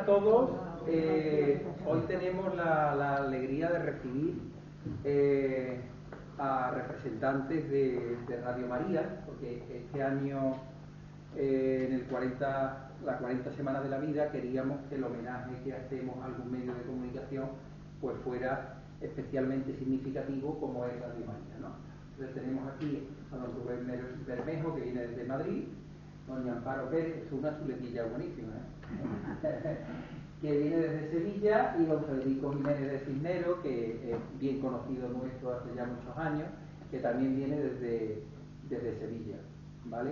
a todos. Hoy tenemos la alegría de recibir a representantes de Radio María, porque este año, en la 40 Semanas de la Vida, queríamos que el homenaje que hacemos a algún medio de comunicación pues fuera especialmente significativo, como es Radio María, ¿no? Entonces tenemos aquí a don Rubén Bermejo, que viene desde Madrid, doña Amparo Pérez, es una chuletilla buenísima, que viene desde Sevilla, y don Federico Jiménez de Cisneros, que es bien conocido nuestro hace ya muchos años, que también viene desde Sevilla, ¿vale?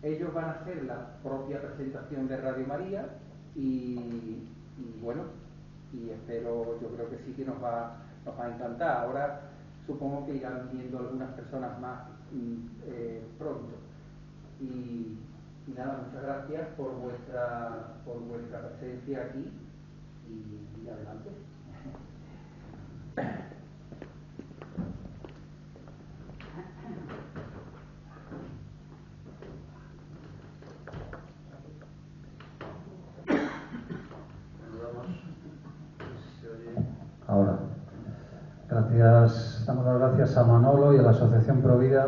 Ellos van a hacer la propia presentación de Radio María y bueno, y espero, yo creo que sí que nos va a encantar. Ahora supongo que irán viendo algunas personas más pronto. Y nada, muchas gracias por vuestra presencia aquí y adelante. Ahora, damos las gracias a Manolo y a la Asociación Provida,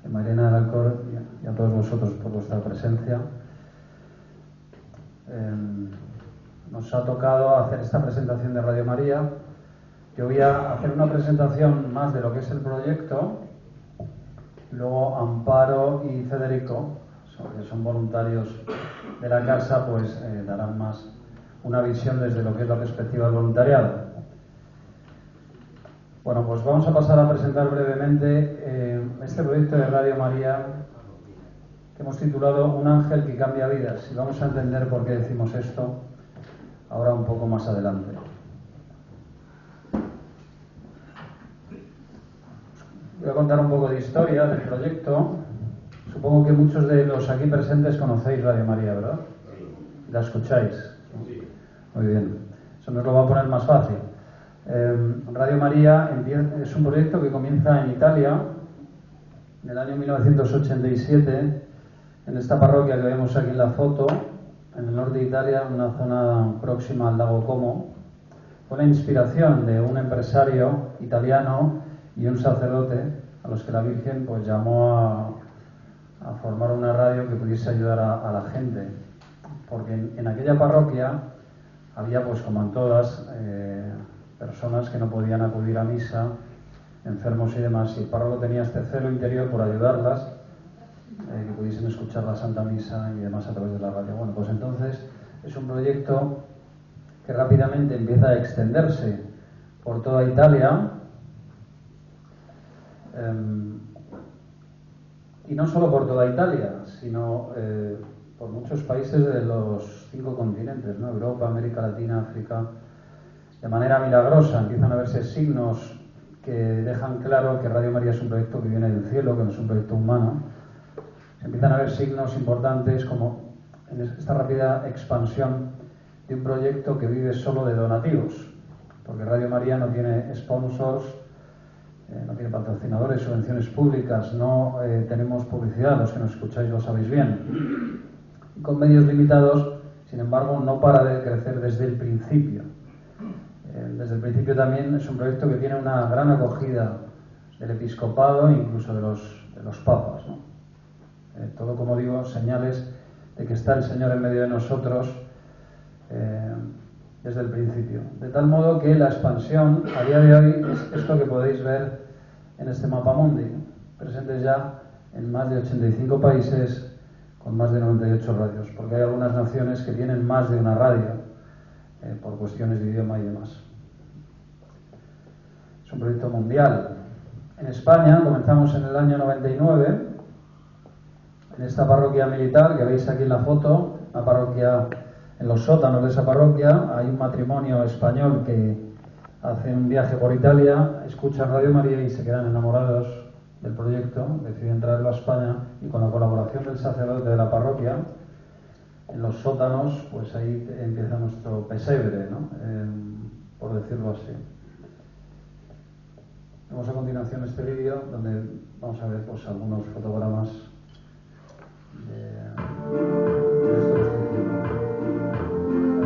a Mariana del Alcor y a todos vosotros por vuestra presencia. Nos ha tocado hacer esta presentación de Radio María. Yo voy a hacer una presentación más de lo que es el proyecto. Luego Amparo y Federico, que son voluntarios de la casa, pues darán más una visión desde lo que es la perspectiva del voluntariado. Bueno, pues vamos a pasar a presentar brevemente este proyecto de Radio María que hemos titulado Un ángel que cambia vidas, y vamos a entender por qué decimos esto ahora un poco más adelante. Voy a contar un poco de historia del proyecto. Supongo que muchos de los aquí presentes conocéis Radio María, ¿verdad? ¿La escucháis? Muy bien. Eso nos lo va a poner más fácil. Radio María es un proyecto que comienza en Italia en el año 1987, en esta parroquia que vemos aquí en la foto, en el norte de Italia, en una zona próxima al lago Como. Fue la inspiración de un empresario italiano y un sacerdote a los que la Virgen pues llamó a formar una radio que pudiese ayudar a la gente, porque en aquella parroquia había, pues como en todas, personas que no podían acudir a misa, enfermos y demás, y el párroco tenía este celo interior por ayudarlas, que pudiesen escuchar la Santa Misa y demás a través de la radio. Bueno, pues entonces es un proyecto que rápidamente empieza a extenderse por toda Italia, y no solo por toda Italia, sino por muchos países de los 5 continentes, ¿no? Europa, América Latina, África. De manera milagrosa empiezan a verse signos que dejan claro que Radio María es un proyecto que viene del cielo, que no es un proyecto humano. Se empiezan a ver signos importantes como en esta rápida expansión de un proyecto que vive solo de donativos, porque Radio María no tiene sponsors, no tiene patrocinadores, subvenciones públicas, no tenemos publicidad, los que nos escucháis lo sabéis bien. Y con medios limitados, sin embargo, no para de crecer desde el principio. Desde el principio también es un proyecto que tiene una gran acogida del episcopado e incluso de los papas, ¿no? Todo, como digo, señales de que está el Señor en medio de nosotros desde el principio. De tal modo que la expansión a día de hoy es esto que podéis ver en este mapa mundi, presentes ya en más de 85 países con más de 98 radios, porque hay algunas naciones que tienen más de una radio por cuestiones de idioma y demás. Es un proyecto mundial. En España comenzamos en el año 99, en esta parroquia militar que veis aquí en la foto, una parroquia. En los sótanos de esa parroquia hay un matrimonio español que hace un viaje por Italia, escuchan Radio María y se quedan enamorados del proyecto, deciden traerlo a España, y con la colaboración del sacerdote de la parroquia, en los sótanos, pues ahí empieza nuestro pesebre, ¿no? Por decirlo así. Vemos a continuación este vídeo donde vamos a ver pues algunos fotogramas de esto que estoy diciendo.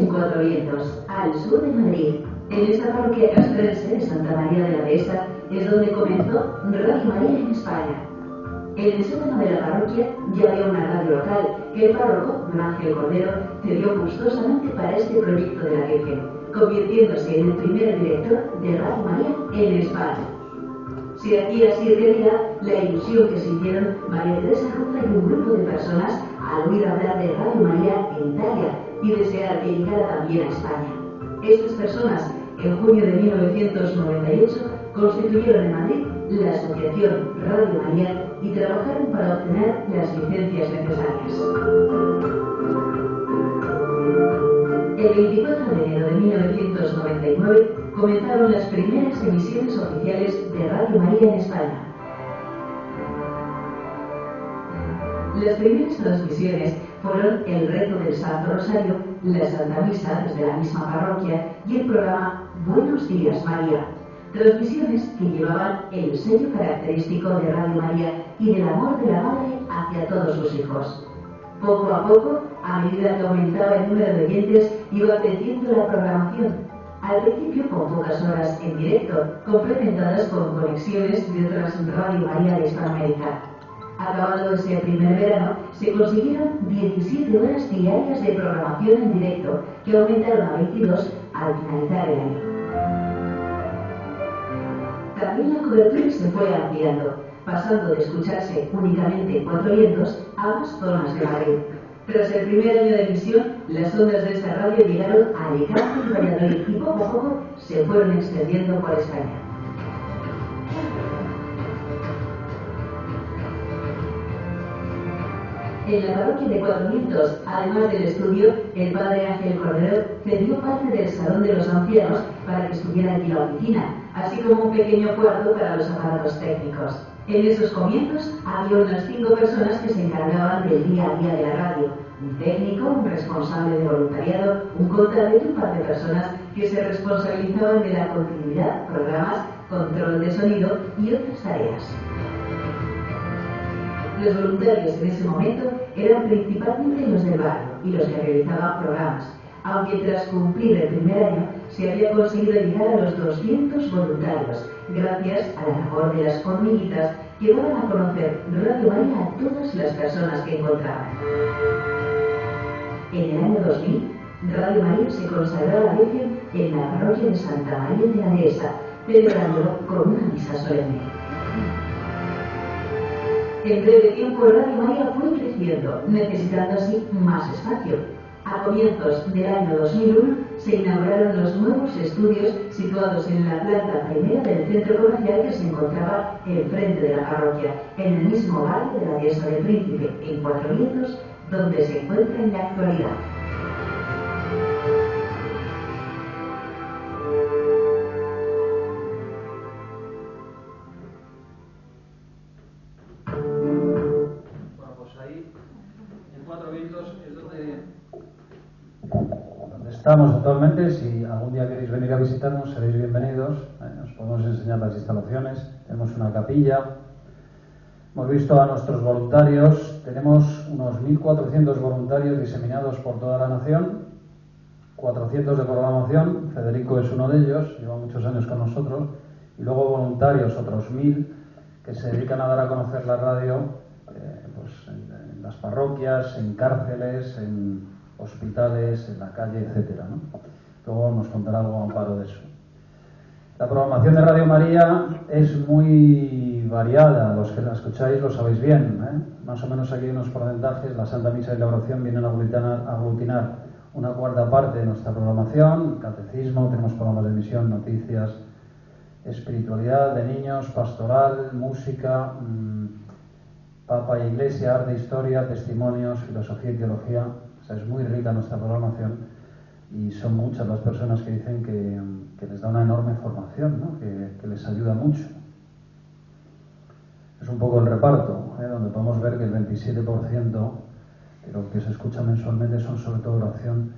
en Cuatro Vientos, al sur de Madrid. En esta parroquia castrense de Santa María de la Dehesa es donde comenzó Radio María en España. En el sótano de la parroquia ya había una radio local que el párroco, don Ángel Cordero, cedió gustosamente para este proyecto de la Virgen, convirtiéndose en el primer director de Radio María en España. Se hacía así realidad la ilusión que sintieron María Teresa Roza y un grupo de personas al oír hablar de Radio María en Italia y desear que llegara también a España. Estas personas, en junio de 1998, constituyeron en Madrid la Asociación Radio María y trabajaron para obtener las licencias necesarias. El 24 de enero de 1999 comenzaron las primeras emisiones oficiales de Radio María en España. Las primeras transmisiones fueron el Rezo del Santo Rosario, la Santa Misa desde la misma parroquia y el programa Buenos Días María. Transmisiones que llevaban el sello característico de Radio María y del amor de la Madre hacia todos sus hijos. Poco a poco, a medida que aumentaba el número de oyentes, iba creciendo la programación. Al principio con pocas horas en directo, complementadas con conexiones de otras Radio María de Hispanoamérica. Acabado ese primer verano, se consiguieron 17 horas diarias de programación en directo, que aumentaron a 22 al finalizar el año. También la cobertura se fue ampliando, pasando de escucharse únicamente en Cuatro Vientos a más zonas de Madrid. Tras el primer año de emisión, las ondas de esta radio llegaron a Alicante y Valladolid y poco a poco se fueron extendiendo por España. En la parroquia de Cuatro Vientos, además del estudio, el padre Ángel Cordero cedió parte del salón de los ancianos para que estuviera aquí la oficina, así como un pequeño cuarto para los aparatos técnicos. En esos comienzos había unas 5 personas que se encargaban del día a día de la radio: un técnico, un responsable de voluntariado, un contable y un par de personas que se responsabilizaban de la continuidad, programas, control de sonido y otras tareas. Los voluntarios en ese momento eran principalmente los del barrio y los que realizaban programas, aunque tras cumplir el primer año se había conseguido llegar a los 200 voluntarios, gracias a la labor de las hormiguitas que daban a conocer Radio María a todas las personas que encontraban. En el año 2000, Radio María se consagró a la Virgen en la parroquia de Santa María de la Dehesa, celebrándolo con una misa solemne. En breve tiempo, Radio María fue creciendo, necesitando así más espacio. A comienzos del año 2001 se inauguraron los nuevos estudios situados en la planta primera del centro comercial que se encontraba enfrente de la parroquia, en el mismo barrio de la Dehesa del Príncipe, en Cuatro Vientos, donde se encuentra en la actualidad. Estamos actualmente. Si algún día queréis venir a visitarnos, seréis bienvenidos. Os podemos enseñar las instalaciones. Tenemos una capilla. Hemos visto a nuestros voluntarios. Tenemos unos 1.400 voluntarios diseminados por toda la nación. 400 de programación. Federico es uno de ellos, lleva muchos años con nosotros. Y luego voluntarios, otros 1.000, que se dedican a dar a conocer la radio en las parroquias, en cárceles, en hospitales, en la calle, etcétera, ¿no? Luego nos contará algo Amparo de eso. La programación de Radio María es muy variada. Los que la escucháis lo sabéis bien, ¿eh? Más o menos aquí hay unos porcentajes. La Santa Misa y la oración vienen a aglutinar una cuarta parte de nuestra programación. Catecismo, tenemos programas de emisión, noticias, espiritualidad de niños, pastoral, música, Papa e Iglesia, arte, historia, testimonios, filosofía y teología. O sea, es muy rica nuestra programación y son muchas las personas que dicen que les da una enorme formación, ¿no? que les ayuda mucho. Es un poco el reparto, donde podemos ver que el 27% de lo que se escucha mensualmente son sobre todo oración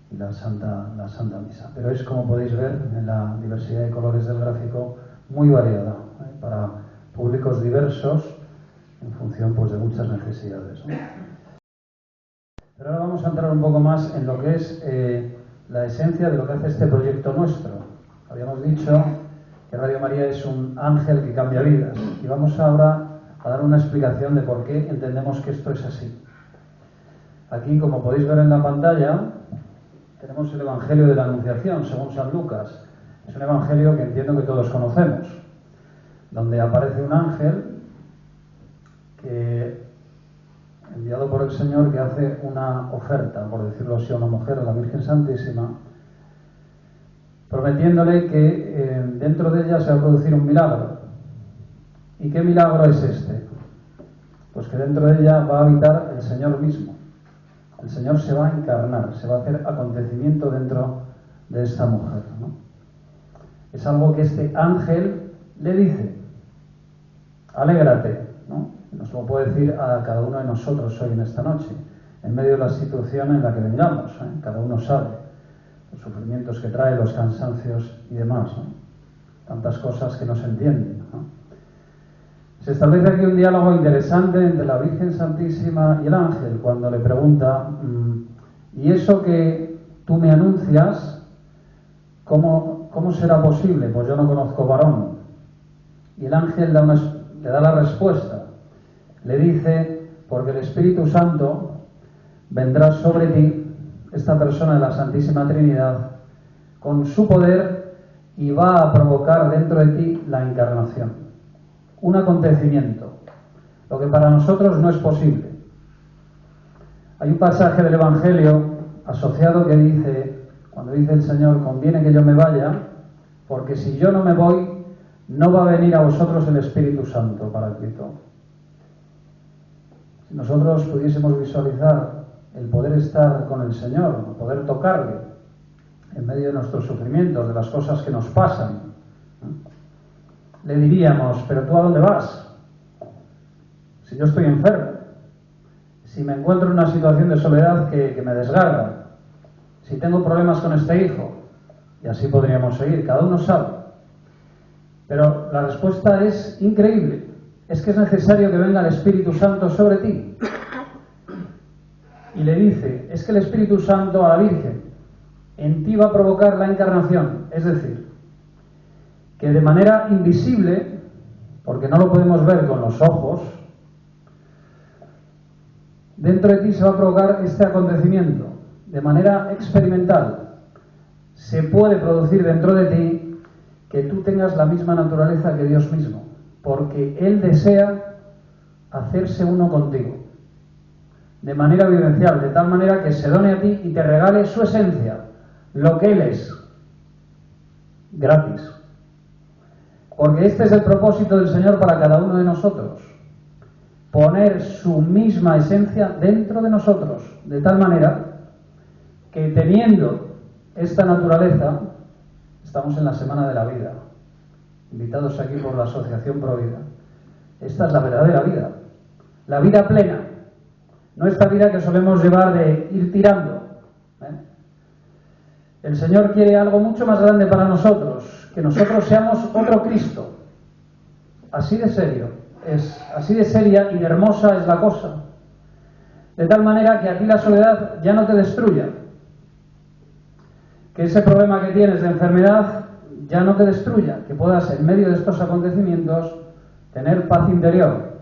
y la Santa Misa. Pero es, como podéis ver en la diversidad de colores del gráfico, muy variada, para públicos diversos en función pues de muchas necesidades, ¿no? Pero ahora vamos a entrar un poco más en lo que es la esencia de lo que hace este proyecto nuestro. Habíamos dicho que Radio María es un ángel que cambia vidas y vamos ahora a dar una explicación de por qué entendemos que esto es así. Aquí, como podéis ver en la pantalla, tenemos el Evangelio de la Anunciación, según San Lucas. Es un evangelio que entiendo que todos conocemos, donde aparece un ángel que, enviado por el Señor, que hace una oferta, por decirlo así, a una mujer, a la Virgen Santísima, prometiéndole que dentro de ella se va a producir un milagro. ¿Y qué milagro es este? Pues que dentro de ella va a habitar el Señor mismo. El Señor se va a encarnar, se va a hacer acontecimiento dentro de esta mujer, ¿no? Es algo que este ángel le dice. Alégrate, ¿no? Nos lo puede decir a cada uno de nosotros hoy en esta noche, en medio de la situación en la que vengamos, ¿eh? Cada uno sabe los sufrimientos que trae, los cansancios y demás, ¿no? Tantas cosas que no se entienden, ¿no? Se establece aquí un diálogo interesante entre la Virgen Santísima y el ángel, cuando le pregunta: ¿y eso que tú me anuncias, cómo será posible? Pues yo no conozco varón. Y el ángel le da la respuesta. Le dice: porque el Espíritu Santo vendrá sobre ti, esta persona de la Santísima Trinidad, con su poder, y va a provocar dentro de ti la encarnación. Un acontecimiento, lo que para nosotros no es posible. Hay un pasaje del Evangelio asociado que dice, cuando dice el Señor: conviene que yo me vaya, porque si yo no me voy, no va a venir a vosotros el Espíritu Santo, Paráclito. Si nosotros pudiésemos visualizar el poder estar con el Señor, el poder tocarle en medio de nuestros sufrimientos, de las cosas que nos pasan, ¿no?, le diríamos: ¿pero tú a dónde vas? Si yo estoy enfermo, si me encuentro en una situación de soledad que me desgarra, si tengo problemas con este hijo, y así podríamos seguir, cada uno sabe. Pero la respuesta es increíble. Es que es necesario que venga el Espíritu Santo sobre ti. Y le dice: es que el Espíritu Santo a la Virgen en ti va a provocar la encarnación, es decir, que de manera invisible, porque no lo podemos ver con los ojos, dentro de ti se va a provocar este acontecimiento. De manera experimental se puede producir dentro de ti que tú tengas la misma naturaleza que Dios mismo, porque Él desea hacerse uno contigo, de manera vivencial, de tal manera que se done a ti y te regale su esencia, lo que Él es, gratis. Porque este es el propósito del Señor para cada uno de nosotros: poner su misma esencia dentro de nosotros, de tal manera que, teniendo esta naturaleza, estamos en la Semana de la Vida, invitados aquí por la Asociación Provida. Esta es la verdadera vida, la vida plena, no esta vida que solemos llevar de ir tirando, ¿eh? El Señor quiere algo mucho más grande para nosotros, que nosotros seamos otro Cristo. Así de serio, así de seria y de hermosa es la cosa. De tal manera que a ti la soledad ya no te destruya, que ese problema que tienes de enfermedad ya no te destruya, que puedas en medio de estos acontecimientos tener paz interior,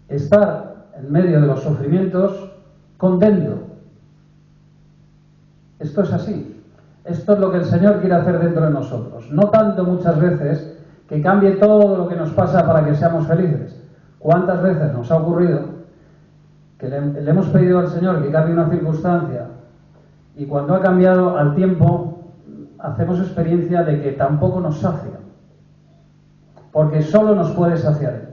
estar en medio de los sufrimientos contento. Esto es así. Esto es lo que el Señor quiere hacer dentro de nosotros. No tanto muchas veces que cambie todo lo que nos pasa para que seamos felices. ¿Cuántas veces nos ha ocurrido que le hemos pedido al Señor que cambie una circunstancia y cuando ha cambiado al tiempo hacemos experiencia de que tampoco nos sacia? Porque solo nos puede saciar Él.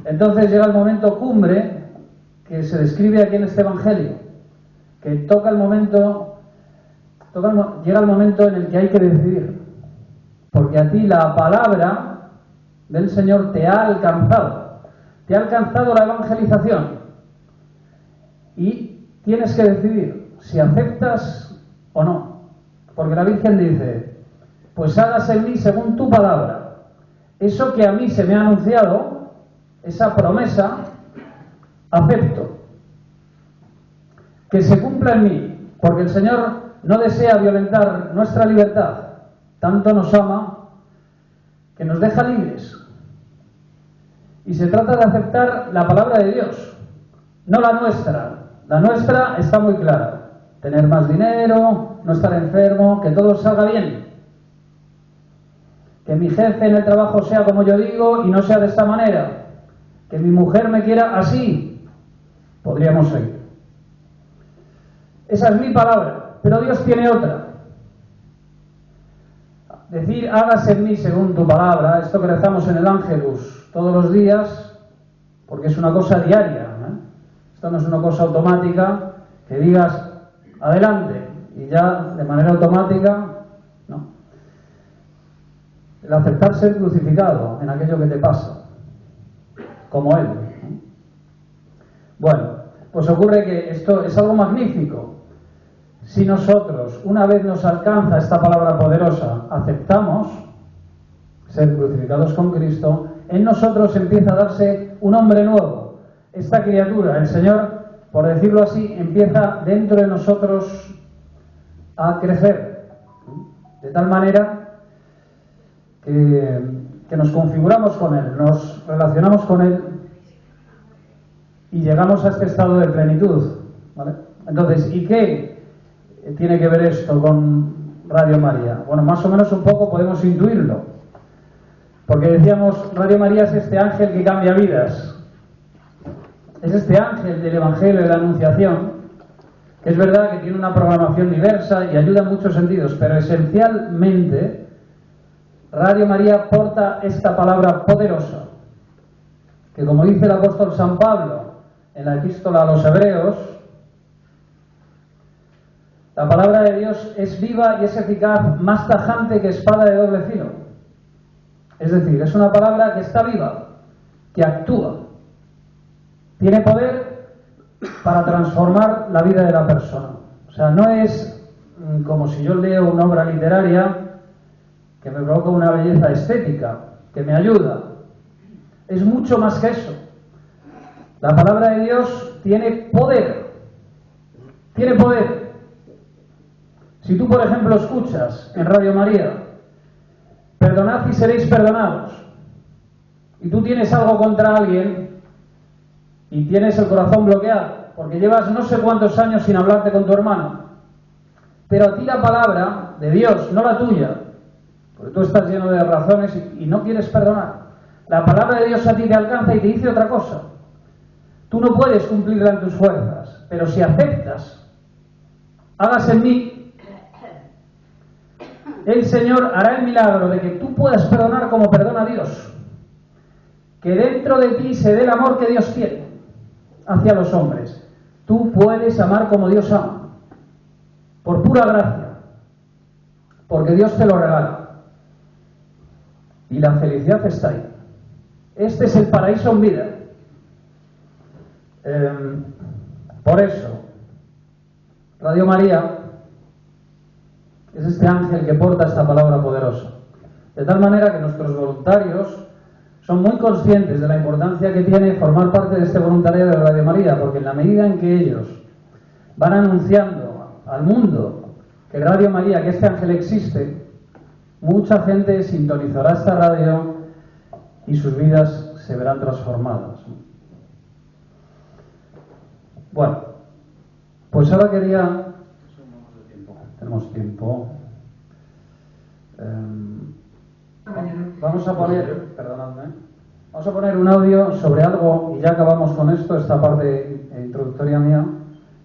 Entonces llega el momento cumbre que se describe aquí en este Evangelio, que llega el momento en el que hay que decidir, porque a ti la palabra del Señor te ha alcanzado la evangelización, y tienes que decidir si aceptas o no, porque la Virgen dice: pues hágase en mí según tu palabra. Eso que a mí se me ha anunciado, esa promesa, acepto que se cumpla en mí, porque el Señor no desea violentar nuestra libertad, tanto nos ama que nos deja libres. Y se trata de aceptar la palabra de Dios, no la nuestra. La nuestra está muy clara: tener más dinero, no estar enfermo, que todo salga bien. Que mi jefe en el trabajo sea como yo digo y no sea de esta manera. Que mi mujer me quiera así. Podríamos seguir. Esa es mi palabra, pero Dios tiene otra. Decir, hágase en mí según tu palabra, esto que rezamos en el Ángelus todos los días, porque es una cosa diaria, ¿eh? Esto no es una cosa automática, que digas, adelante, y ya de manera automática, no. El aceptar ser crucificado en aquello que te pasa, como Él. Bueno, pues ocurre que esto es algo magnífico. Si nosotros, una vez nos alcanza esta palabra poderosa, aceptamos ser crucificados con Cristo, en nosotros empieza a darse un hombre nuevo. Esta criatura, el Señor, por decirlo así, empieza dentro de nosotros a crecer, de tal manera que nos configuramos con Él, nos relacionamos con Él y llegamos a este estado de plenitud, ¿vale? Entonces, ¿y qué tiene que ver esto con Radio María? Bueno, más o menos un poco podemos intuirlo, porque decíamos, Radio María es este ángel que cambia vidas, es este ángel del Evangelio de la Anunciación, que es verdad que tiene una programación diversa y ayuda en muchos sentidos, pero esencialmente Radio María porta esta palabra poderosa, que como dice el apóstol San Pablo en la epístola a los Hebreos, la palabra de Dios es viva y es eficaz, más tajante que espada de doble filo. Es decir, es una palabra que está viva, que actúa, tiene poder para transformar la vida de la persona. O sea, no es como si yo leo una obra literaria que me provoca una belleza estética, que me ayuda. Es mucho más que eso. La palabra de Dios tiene poder. Tiene poder. Si tú, por ejemplo, escuchas en Radio María, perdonad y seréis perdonados, y tú tienes algo contra alguien y tienes el corazón bloqueado, porque llevas no sé cuántos años sin hablarte con tu hermano, pero a ti la palabra de Dios, no la tuya, porque tú estás lleno de razones y no quieres perdonar, la palabra de Dios a ti te alcanza y te dice otra cosa. Tú no puedes cumplirla en tus fuerzas, pero si aceptas, hágase en mí, el Señor hará el milagro de que tú puedas perdonar como perdona Dios. Que dentro de ti se dé el amor que Dios tiene hacia los hombres. Tú puedes amar como Dios ama, por pura gracia, porque Dios te lo regala. Y la felicidad está ahí. Este es el paraíso en vida. Por eso, Radio María es este ángel que porta esta palabra poderosa. De tal manera que nuestros voluntarios son muy conscientes de la importancia que tiene formar parte de este voluntariado de Radio María, porque en la medida en que ellos van anunciando al mundo que Radio María, que este ángel existe, mucha gente sintonizará esta radio y sus vidas se verán transformadas. Bueno, pues ahora quería... Tenemos tiempo. Vamos a poner, perdonadme, vamos a poner un audio sobre algo, y ya acabamos con esto, esta parte introductoria mía,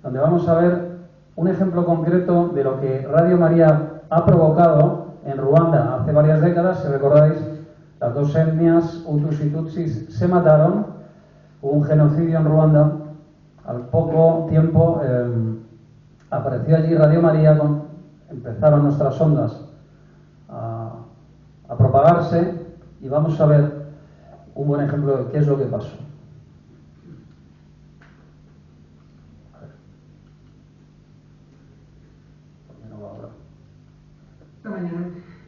donde vamos a ver un ejemplo concreto de lo que Radio María ha provocado en Ruanda hace varias décadas. Si recordáis, las dos etnias, Hutus y Tutsis, se mataron, hubo un genocidio en Ruanda. Al poco tiempo apareció allí Radio María, empezaron nuestras ondas a propagarse, y vamos a ver un buen ejemplo de qué es lo que pasó. Esta mañana,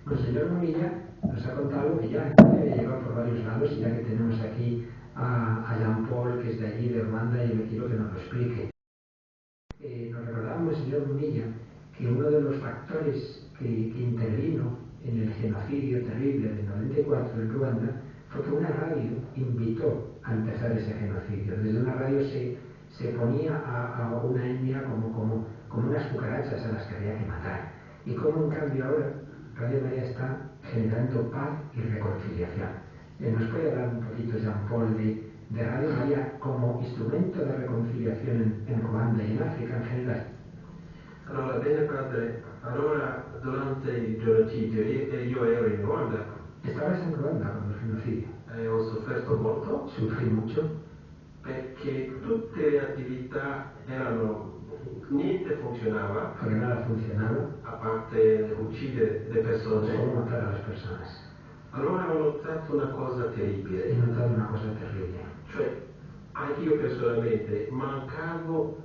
el señor Munilla nos ha contado algo que ya lleva por varios lados, y ya que tenemos aquí a Jean Paul, que es de allí, de Ruanda, y me quiero que nos lo explique. Nos recordaba el señor Munilla que uno de los factores que intervino en el genocidio terrible del 94 en Ruanda fue que una radio invitó a empezar ese genocidio. Desde una radio se ponía a una etnia como unas cucarachas a las que había que matar. Y como en cambio ahora Radio María está generando paz y reconciliación. ¿Nos puede hablar un poquito, Jean-Paul, de Radio María como instrumento de reconciliación en Ruanda y en África en general? Allora, bene padre, allora durante il genocidio io ero in Ruanda. Estabas en Ruanda cuando el genocidio. Ho sofferto molto. Sufrí mucho. Perché tutte le attività niente funzionava. Porque nada funcionaba. A parte uccidere le persone. Solo matar a las personas. Allora ho notato una cosa terribile. He notado una cosa terrible. Cioè, anch'io personalmente mancavo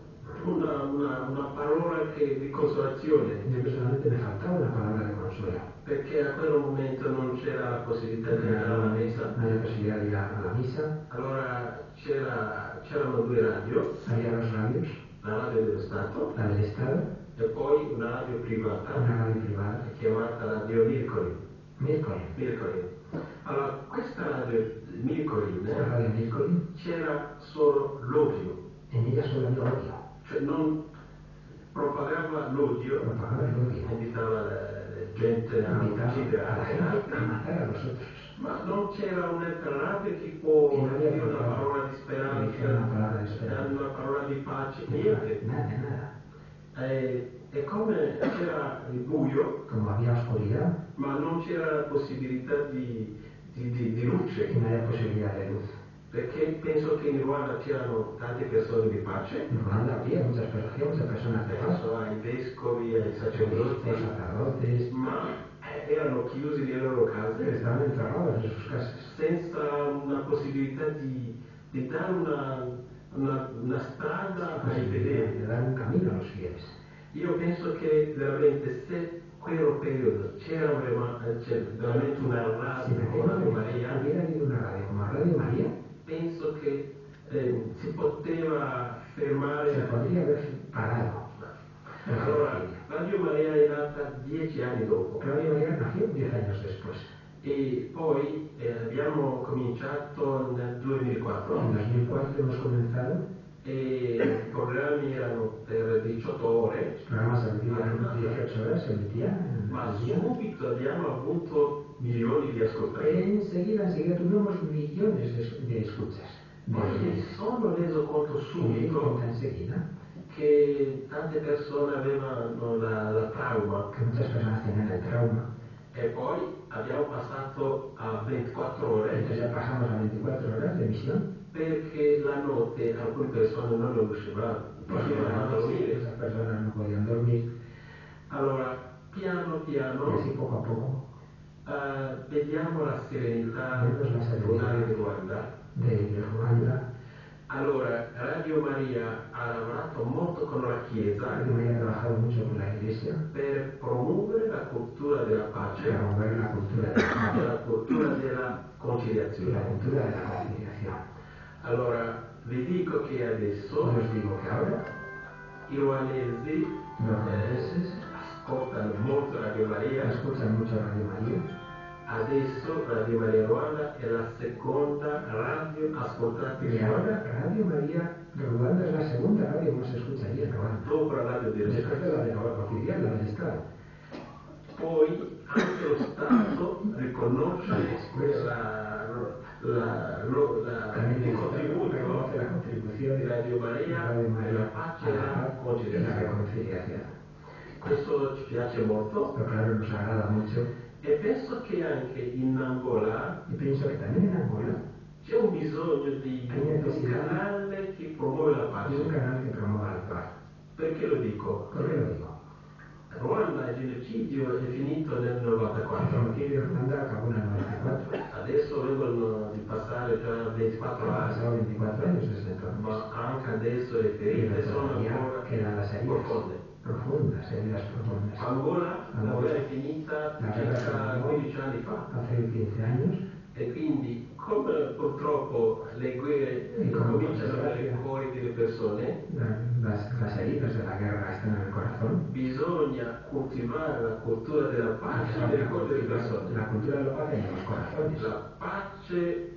una parola di consolazione. Yo personalmente me faltaba una palabra de consuelo. Perché a quel momento non c'era la possibilità di andare alla messa. No había posibilidad de ir a la misa. Allora c'erano due radio. Había dos radios. La radio dello Stato. La del Estado. E poi una radio privata. Una radio privata. Chiamata Radio Mircoli. Mircoli. Allora, questa radio Mircoli, c'era solo l'odio. En ella solo había odio. Cioè non propagava l'odio. Invitava la gente a uccidere a matar a los otros. Ma non c'era un'altra radio tipo dire una parola di speranza, una parola di pace, niente. Nada. E come c'era il buio, como había oscuridad, ma non c'era la possibilità di luce. No había posibilidad de luz. Perché penso che in Ruanda c'erano tante persone di pace. In Ruanda había muchas personas de paz. Penso ai vescovi, ai sacerdoti, ma erano chiusi nelle loro case. Estaban encerrados en sus casas. Senza una possibilità di dare una strada ai fedeli. De dar un camino a los fieles. Io penso che veramente se quello periodo c'era veramente una radio come Radio Maria, hubiera habido una radio como Radio María, penso che si poteva fermare. Se podría haber parado. Allora, Radio Maria è nata 10 anni dopo. Radio María nació 10 años después. E poi abbiamo cominciato nel 2004. En 2004 hemos comenzado. E i programmi erano per 18 ore. Los programas se emitían 18 horas, se emitían. Ma subito abbiamo avuto milioni di ascoltatori. Enseguida tuvimos millones de escuchas. Mi sono reso conto subito che tante persone avevano la trauma. Que muchas personas tenían el trauma. E poi abbiamo passato a 24 ore. Entonces ya pasamos a 24 horas de emisión. Perché la notte alcune persone non riuscivano a dormire. Esas personas no podían dormir. Allora, piano piano, así poco a poco, vediamo la serenità tonale di Ruanda. Allora, Radio Maria ha lavorato molto con la Chiesa. Radio María ha trabajado mucho con la Iglesia per promuovere la cultura della pace, la cultura de la paz, la cultura della conciliazione. la cultura de la conciliación. Allora, vi dico che adesso Os digo que ahora i ruandesi ascoltano molto Radio Maria. Escuchan mucho Radio María. Adesso Radio Maria Ruanda è la seconda radio ascoltata in Y ahora Ruanda. Radio María de Ruanda es la segunda radio que más se escucha allí en Ruanda. Dopo la radio dello Después de Stato. la de la oficial, la del Estado. Poi anche lo Stato riconosce También il contributo reconoce la contribución di de Radio Maria nella pace e la y la conciliazione. reconciliación. Questo ci piace molto Pero claro, nos agrada mucho. e penso che anche in Angola Y pienso que también en Angola c'è un bisogno di un canale che promuove la hay un pace. canal que promueva la paz. Perché lo dico? ¿Por qué lo digo? Ruanda, il genocidio è finito nel El 94. genocidio de Ruanda acabó en el 94. Adesso vengono di passare già 24 Han anni, pasado 24 años desde entonces. ma anche adesso le ferite Pero sono todavía ancora quedan las heridas profonde. profundas, heridas profundas. Angola, la guerra è finita circa 15 anni fa Hace 15 años. e quindi come purtroppo le guerre cominciano a avere i cuori delle persone, las heridas de la guerra están en el corazón. Bisogna coltivare la cultura della pace nel cuore delle persone. La cultura de la paz en los corazones. La pace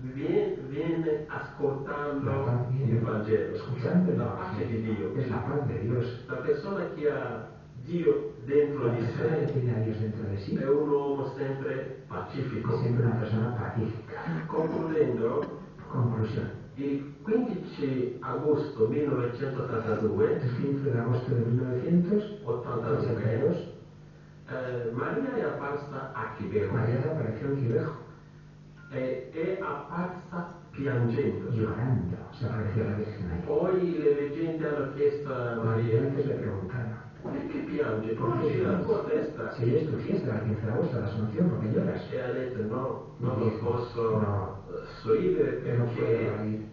viene ascoltando il Vangelo, Escuchando la pace di Dio. Es la paz de Dios. La persona che ha Dio dentro La di persona que sé tiene a Dios dentro de sí è un uomo sempre es pacifico. siempre una persona pacífica. Concludendo, Conclusión. il 15 agosto 1982, El 15 de agosto de 1982, Maria è apparsa a Quibejo María apareció en Quibejo, è apparsa piangendo. llorando. Se apareció la Virgen ahí. Poi le leggende hanno chiesto a Los Maria, videntes le preguntaron: perché piange? Oggi è la tua festa. si es tu fiesta, el 15 de agosto, la Asunción, ¿por qué lloras? E ha detto no, non Dijo, posso no, sorridere Yo no puedo perché reír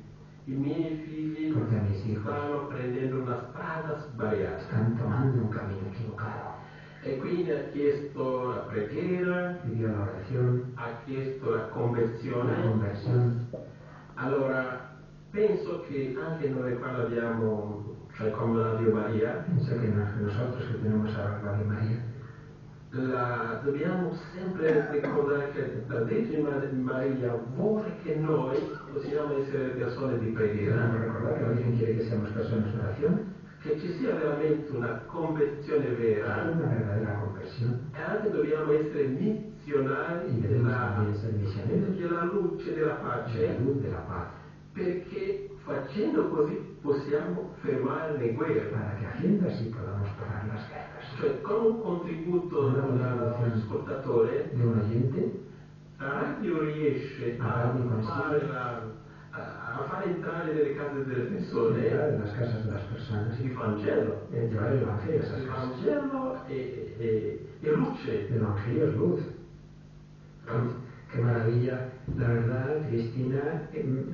i miei figli porque a mis hijos stanno prendendo una strada sbagliata. están tomando un camino equivocado. E quindi ha chiesto la preghiera, Pidió la oración, ha chiesto la la conversione. conversión. Allora, penso che anche noi qua l'abbiamo, cioè come la Dio Maria, Pienso que nosotros que tenemos a Radio María, dobbiamo sempre ricordare che la Vergine Maria vuole che noi possiamo essere persone di preghiera, debemos recordar que la Virgen quiere que seamos personas de oración, che ci sia veramente una conversione vera, una verdadera conversión, e anche dobbiamo essere y missionari debemos también ser misioneros della luce della de pace, la luz de la paz, perché facendo così possiamo fermare le guerre. para que haciendo así podamos parar las guerras. Cioè, con un contributo da un ascoltatore, De un oyente, la radio riesce a fare entrare nelle case delle persone entrar en las casas de las personas il y Vangelo. llevar el Evangelio a esas Il casas. Vangelo e luce. El Evangelio es luz. Qué maravilla, la verdad, Cristina,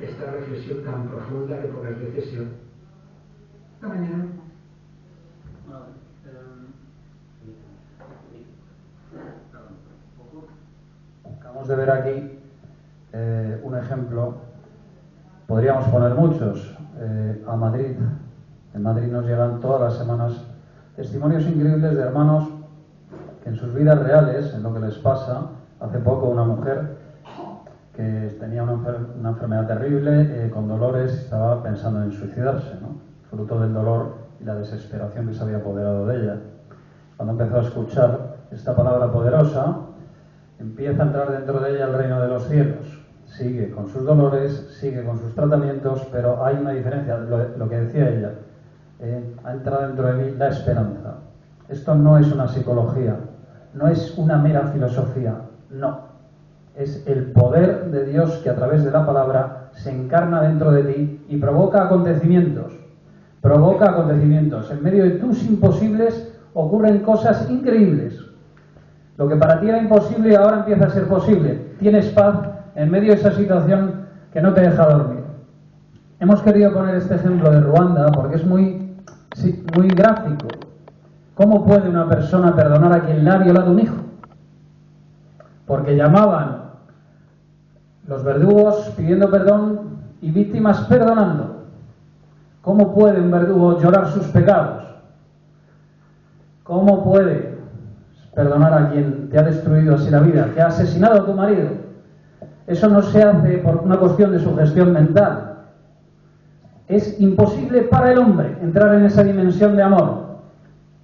esta reflexión tan profunda que pocas veces yo. Esta mañana. Acabamos de ver aquí un ejemplo, podríamos poner muchos, a Madrid. En Madrid nos llegan todas las semanas testimonios increíbles de hermanos que en sus vidas reales, en lo que les pasa, hace poco una mujer que tenía una enfermedad terrible, con dolores, estaba pensando en suicidarse, ¿no? Fruto del dolor y la desesperación que se había apoderado de ella. Cuando empezó a escuchar esta palabra poderosa, empieza a entrar dentro de ella el reino de los cielos. Sigue con sus dolores, sigue con sus tratamientos, pero hay una diferencia, lo que decía ella. Ha entrado dentro de mí la esperanza. Esto no es una psicología, no es una mera filosofía, no. Es el poder de Dios que a través de la palabra se encarna dentro de ti y provoca acontecimientos. Provoca acontecimientos. En medio de tus imposibles ocurren cosas increíbles. Lo que para ti era imposible ahora empieza a ser posible. Tienes paz en medio de esa situación que no te deja dormir. Hemos querido poner este ejemplo de Ruanda porque es muy gráfico. ¿Cómo puede una persona perdonar a quien le ha violado un hijo? Porque llamaban los verdugos pidiendo perdón y víctimas perdonando. ¿Cómo puede un verdugo llorar sus pecados? ¿Cómo puede perdonar a quien te ha destruido así la vida, que ha asesinado a tu marido? Eso no se hace por una cuestión de sugestión mental. Es imposible para el hombre entrar en esa dimensión de amor.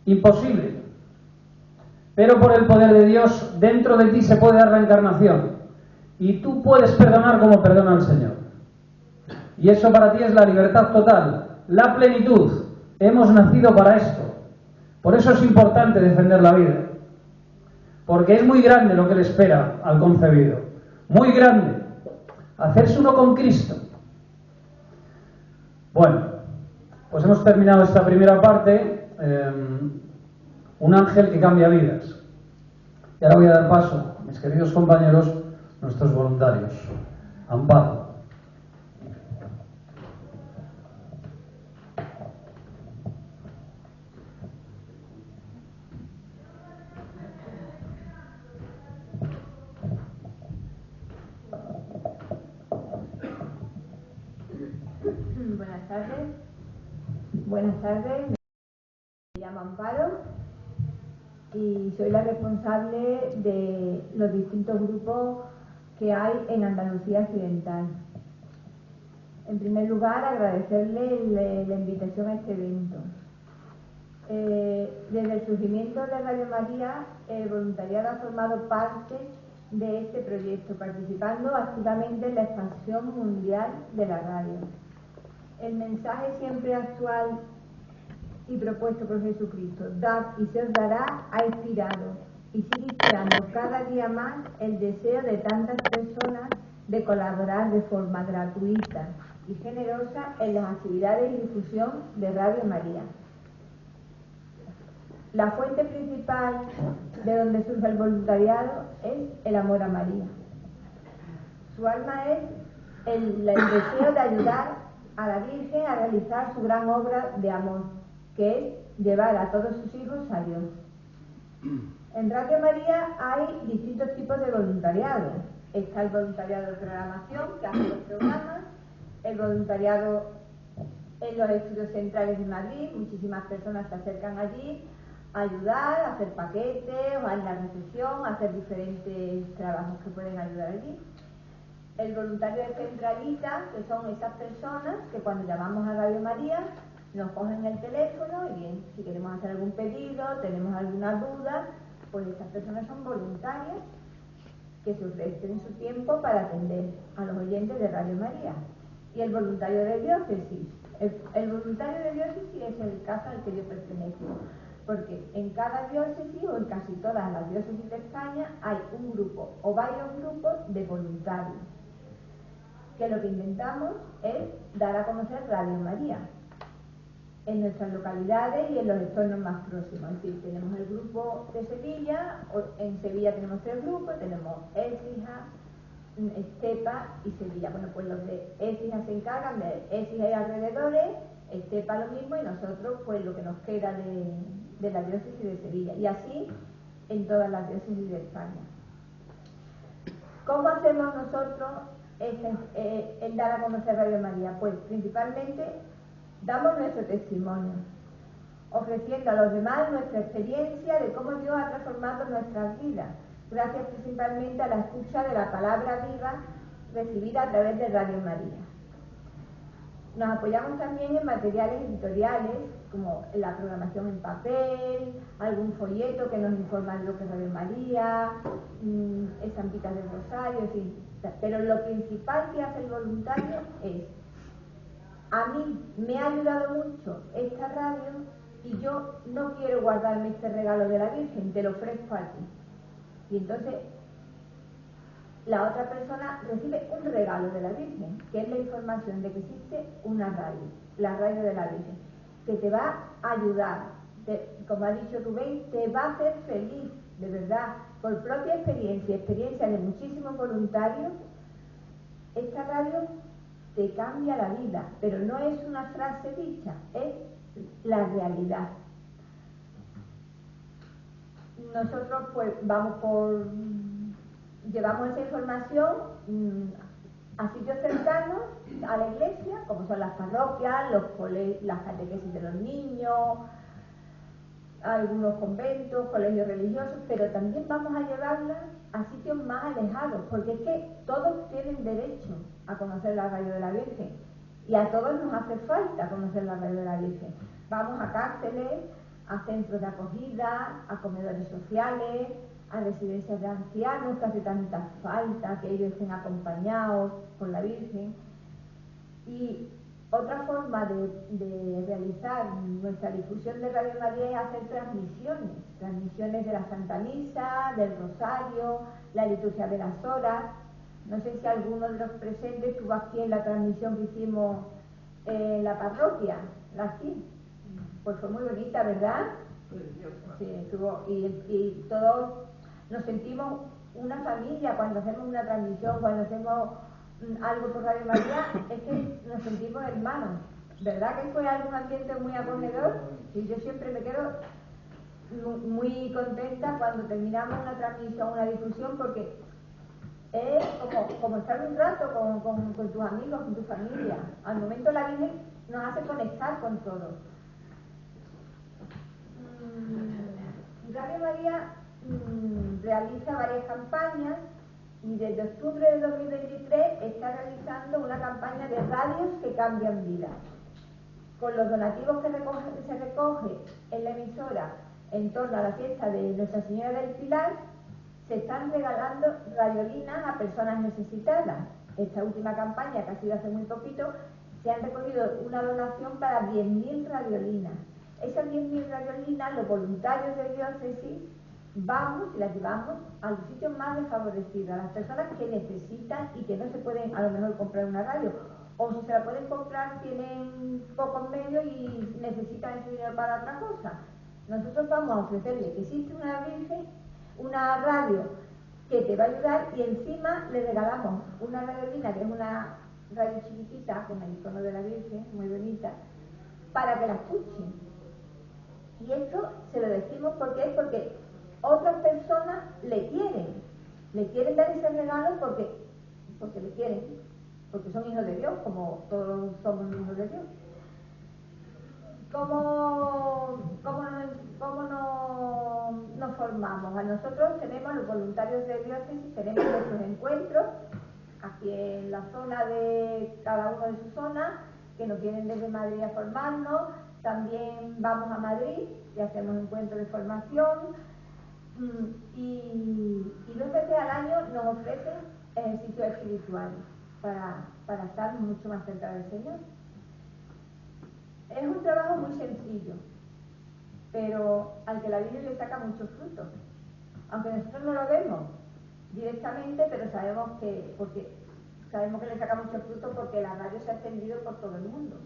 Imposible. Pero por el poder de Dios, dentro de ti se puede dar la encarnación. Y tú puedes perdonar como perdona el Señor. Y eso para ti es la libertad total, la plenitud. Hemos nacido para esto. Por eso es importante defender la vida. Porque es muy grande lo que le espera al concebido. Muy grande. Hacerse uno con Cristo. Bueno, pues hemos terminado esta primera parte. Un ángel que cambia vidas. Y ahora voy a dar paso a mis queridos compañeros, nuestros voluntarios. Amparo. Buenas tardes. Buenas tardes, me llamo Amparo y soy la responsable de los distintos grupos que hay en Andalucía Occidental. En primer lugar, agradecerle la invitación a este evento. Desde el surgimiento de Radio María, el voluntariado ha formado parte de este proyecto, participando activamente en la expansión mundial de la radio. El mensaje siempre actual y propuesto por Jesucristo, dad y se os dará, ha inspirado y sigue inspirando cada día más el deseo de tantas personas de colaborar de forma gratuita y generosa en las actividades y difusión de Radio María. La fuente principal de donde surge el voluntariado es el amor a María. Su alma es el deseo de ayudar a la Virgen a realizar su gran obra de amor, que es llevar a todos sus hijos a Dios. En Radio María hay distintos tipos de voluntariado. Está el voluntariado de programación, que hace los programas, el voluntariado en los estudios centrales de Madrid, muchísimas personas se acercan allí a ayudar, a hacer paquetes, o a la recepción, a hacer diferentes trabajos que pueden ayudar allí. El voluntario de centralita, que son esas personas que cuando llamamos a Radio María nos cogen el teléfono y bien, si queremos hacer algún pedido, tenemos alguna duda, pues estas personas son voluntarias que se ofrecen su tiempo para atender a los oyentes de Radio María. Y el voluntario de diócesis. El voluntario de diócesis es el caso al que yo pertenezco, porque en cada diócesis o en casi todas las diócesis de España hay un grupo o varios grupos de voluntarios, que lo que intentamos es dar a conocer Radio María en nuestras localidades y en los entornos más próximos. Es decir, tenemos el grupo de Sevilla, en Sevilla tenemos 3 grupos, tenemos Écija, Estepa y Sevilla. Bueno, pues los de Écija se encargan de Écija y alrededores, Estepa lo mismo y nosotros pues lo que nos queda de la diócesis de Sevilla, y así en todas las diócesis de España. ¿Cómo hacemos nosotros el dar a conocer Radio María? Pues principalmente damos nuestro testimonio, ofreciendo a los demás nuestra experiencia de cómo Dios ha transformado nuestras vidas, gracias principalmente a la escucha de la palabra viva recibida a través de Radio María. Nos apoyamos también en materiales editoriales, como la programación en papel, algún folleto que nos informa de lo que es Radio María, estampitas del Rosario, en fin. Pero lo principal que hace el voluntario es: a mí me ha ayudado mucho esta radio y yo no quiero guardarme este regalo de la Virgen, te lo ofrezco a ti. Y entonces la otra persona recibe un regalo de la Virgen, que es la información de que existe una radio, la radio de la Virgen, que te va a ayudar, como ha dicho Rubén, te va a hacer feliz, de verdad, por propia experiencia de muchísimos voluntarios. Esta radio te cambia la vida, pero no es una frase dicha, es la realidad. Nosotros pues llevamos esa información a sitios cercanos a la iglesia, como son las parroquias, las catequesis de los niños, algunos conventos, colegios religiosos, pero también vamos a llevarlas a sitios más alejados, porque es que todos tienen derecho a conocer la radio de la Virgen y a todos nos hace falta conocer la radio de la Virgen. Vamos a cárceles, a centros de acogida, a comedores sociales, a residencias de ancianos, que hace tanta falta que ellos estén acompañados por la Virgen. Y otra forma de realizar nuestra difusión de Radio María es hacer transmisiones de la Santa Misa, del Rosario, la liturgia de las horas. No sé si alguno de los presentes estuvo aquí en la transmisión que hicimos en la parroquia, pues fue muy bonita, ¿verdad? Sí, estuvo, y todos nos sentimos una familia cuando hacemos una transmisión, cuando hacemos algo por Radio María, es que nos sentimos hermanos. ¿Verdad que fue algún ambiente muy acogedor? Y yo siempre me quedo muy contenta cuando terminamos una transmisión, una difusión, porque es como estar un rato con tus amigos, con tu familia. Al momento la Virgen nos hace conectar con todos. Radio María realiza varias campañas y desde octubre de 2023 está realizando una campaña de radios que cambian vidas. Con los donativos que se recoge en la emisora en torno a la fiesta de Nuestra Señora del Pilar, se están regalando radiolinas a personas necesitadas. Esta última campaña, que ha sido hace muy poquito, se han recogido una donación para 10.000 radiolinas. Esas 10.000 radiolinas, los voluntarios de diócesis, vamos y las llevamos a los sitios más desfavorecidos, a las personas que necesitan y que no se pueden a lo mejor comprar una radio, o si se la pueden comprar tienen pocos medios y necesitan ese dinero para otra cosa. Nosotros vamos a ofrecerle que existe una radio que te va a ayudar y encima le regalamos una radiolina, que es una radio chiquitita con el icono de la Virgen, muy bonita, para que la escuchen. Y esto se lo decimos porque otras personas le quieren dar ese regalo porque le quieren, porque son hijos de Dios, como todos somos hijos de Dios. ¿Cómo nos formamos? A nosotros tenemos los voluntarios de diócesis, tenemos nuestros encuentros aquí en la zona de cada uno de sus zonas, que nos vienen desde Madrid a formarnos. También vamos a Madrid y hacemos encuentros de formación. Y 2 veces al año nos ofrecen ejercicios espirituales para estar mucho más cerca del Señor. Es un trabajo muy sencillo, pero al que la Virgen le saca muchos frutos. Aunque nosotros no lo vemos directamente, pero sabemos que le saca muchos frutos porque la radio se ha extendido por todo el mundo.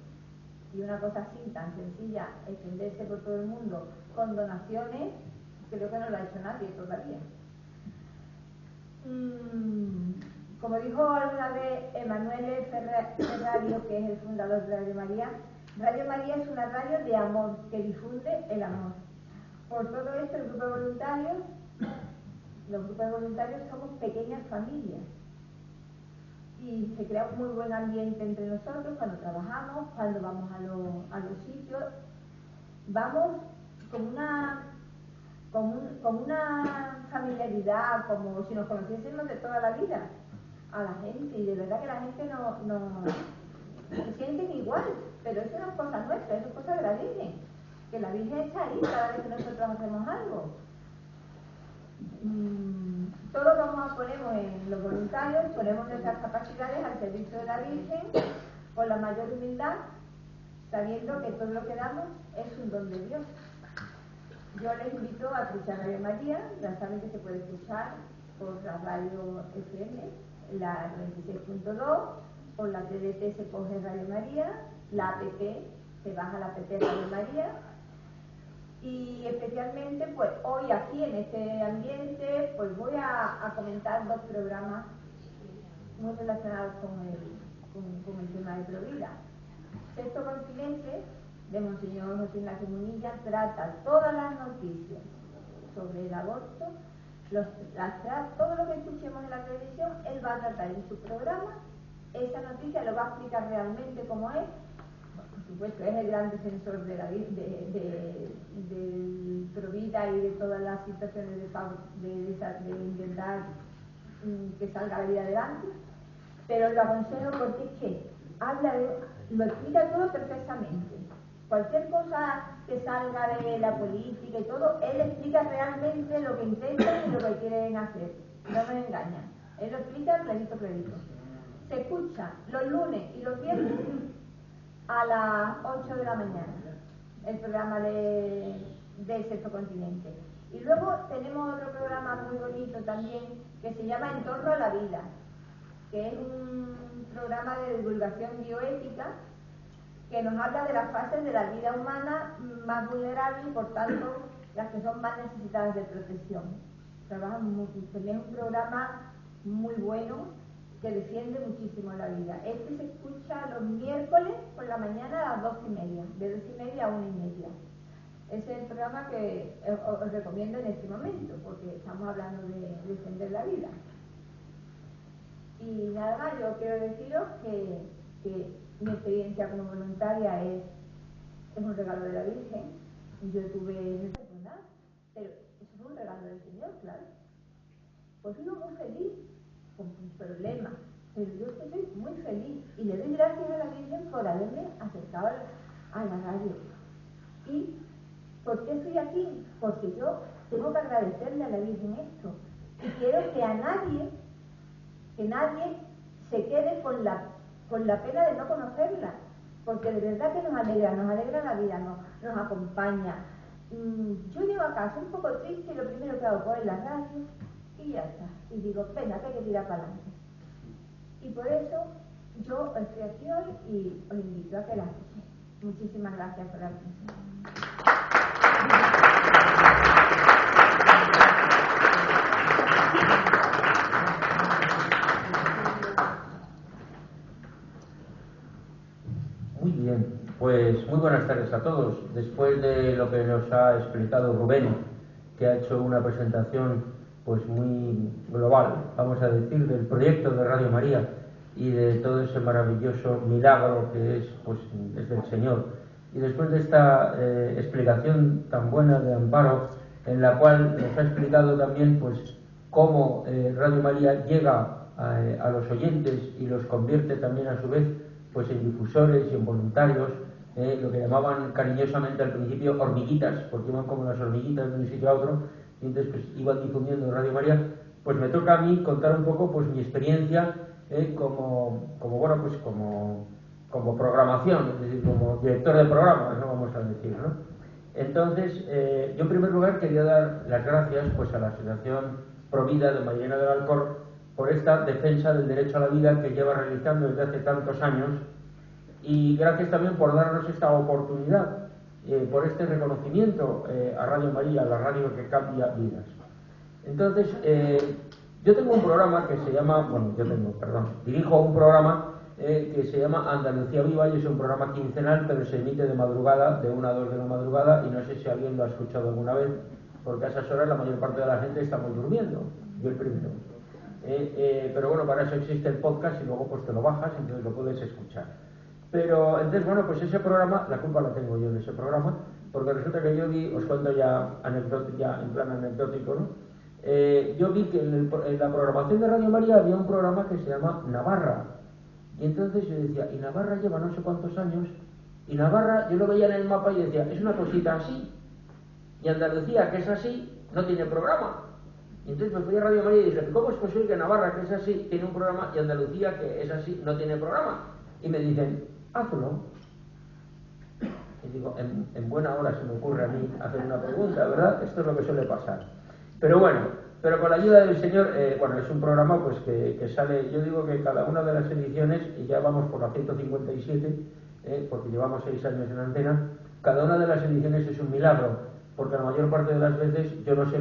Y una cosa así tan sencilla, extenderse por todo el mundo con donaciones, creo que no lo ha hecho nadie todavía. Como dijo alguna vez Emanuele Ferrario, que es el fundador de Radio María es una radio de amor, que difunde el amor. Por todo esto, los grupos de voluntarios somos pequeñas familias. Y se crea un muy buen ambiente entre nosotros cuando trabajamos, cuando vamos a los sitios. Vamos con una familiaridad, como si nos conociésemos de toda la vida a la gente, y de verdad que la gente no se sienten igual, pero eso no es cosa nuestra, eso es cosa de la Virgen, que la Virgen está ahí cada vez que nosotros hacemos algo. Todo lo ponemos en los voluntarios, ponemos nuestras capacidades al servicio de la Virgen con la mayor humildad, sabiendo que todo lo que damos es un don de Dios. Yo les invito a escuchar Radio María, ya saben que se puede escuchar por la radio FM, la 96.2, por la TDT se coge Radio María, la app, se baja la app Radio María. Y especialmente, pues hoy aquí en este ambiente, pues voy a comentar 2 programas muy relacionados con el tema de Provida. Sexto Continente, de Monseñor José Ignacio Munilla, trata todas las noticias sobre el aborto, todo lo que escuchemos en la televisión, él va a tratar en su programa, esa noticia lo va a explicar realmente cómo es. Por supuesto, es el gran defensor de Provida y de todas las situaciones de intentar que salga la vida adelante, pero lo aconsejo porque es que lo explica todo perfectamente. Cualquier cosa que salga de la política y todo, él explica realmente lo que intentan y lo que quieren hacer. No nos engañan. Él lo explica clarito. Se escucha los lunes y los viernes a las 8 de la mañana, el programa del Sexto Continente. Y luego tenemos otro programa muy bonito también que se llama En torno a la vida, que es un programa de divulgación bioética que nos habla de las fases de la vida humana más vulnerables y por tanto las que son más necesitadas de protección. También es un programa muy bueno que defiende muchísimo la vida. Este se escucha los miércoles por la mañana a las 2:30, de 2:30 a 1:30. Ese es el programa que os recomiendo en este momento, porque estamos hablando de defender la vida. Y nada más, yo quiero deciros que mi experiencia como voluntaria es un regalo de la Virgen. Yo tuve, pero un regalo del Señor, claro. Pues vivo muy feliz, con mis problemas, pero yo estoy muy feliz y le doy gracias a la Virgen por haberme acercado a la radio. ¿Y por qué estoy aquí? Porque yo tengo que agradecerle a la Virgen esto. Y quiero que nadie se quede con la pena de no conocerla, porque de verdad que nos alegra la vida, nos acompaña. Yo llego a casa un poco triste y lo primero que hago es poner la radio y ya está. Y digo, venga, que hay que tirar para adelante. Y por eso yo estoy aquí hoy y os invito a que la escuchéis. Muchísimas gracias por la atención. Muy bien, pues muy buenas tardes a todos. Después de lo que nos ha explicado Rubén, que ha hecho una presentación pues muy global, vamos a decir, del proyecto de Radio María y de todo ese maravilloso milagro que es del Señor. Y después de esta explicación tan buena de Amparo, en la cual nos ha explicado también pues cómo Radio María llega a los oyentes y los convierte también a su vez pues en difusores y en voluntarios, lo que llamaban cariñosamente al principio hormiguitas, porque iban como las hormiguitas de un sitio a otro, y entonces pues iban difundiendo Radio María. Pues me toca a mí contar un poco pues mi experiencia como programación, es decir, como director de programa, ¿no? Vamos a decir, ¿no? Entonces, yo en primer lugar quería dar las gracias pues a la Asociación Provida de Mairena del Alcor por esta defensa del derecho a la vida que lleva realizando desde hace tantos años, y gracias también por darnos esta oportunidad, por este reconocimiento a Radio María, la radio que cambia vidas. Entonces, yo tengo un programa que se llama, dirijo un programa que se llama Andalucía Viva, y es un programa quincenal, pero se emite de madrugada, de 1 a 2 de la madrugada, y no sé si alguien lo ha escuchado alguna vez, porque a esas horas la mayor parte de la gente estamos durmiendo, yo el primero. Pero bueno, para eso existe el podcast y luego pues te lo bajas, entonces lo puedes escuchar. Pero entonces, bueno, pues ese programa, la culpa la tengo yo de ese programa, porque resulta que yo vi, os cuento ya en plan anecdótico, ¿no? Yo vi que en la programación de Radio María había un programa que se llama Navarra, y entonces yo decía, y Navarra lleva no sé cuántos años, y Navarra yo lo veía en el mapa y decía, es una cosita así, y Andalucía, que es así, no tiene programa. Y entonces me fui a Radio María y dije, ¿cómo es posible que Navarra, que es así, tiene un programa, y Andalucía, que es así, no tiene programa? Y me dicen, hazlo. Y digo, en buena hora se me ocurre a mí hacer una pregunta, ¿verdad? Esto es lo que suele pasar. Pero bueno, con la ayuda del Señor, es un programa pues que sale, yo digo que cada una de las ediciones, y ya vamos por la 157, porque llevamos 6 años en antena, cada una de las ediciones es un milagro, porque la mayor parte de las veces yo no sé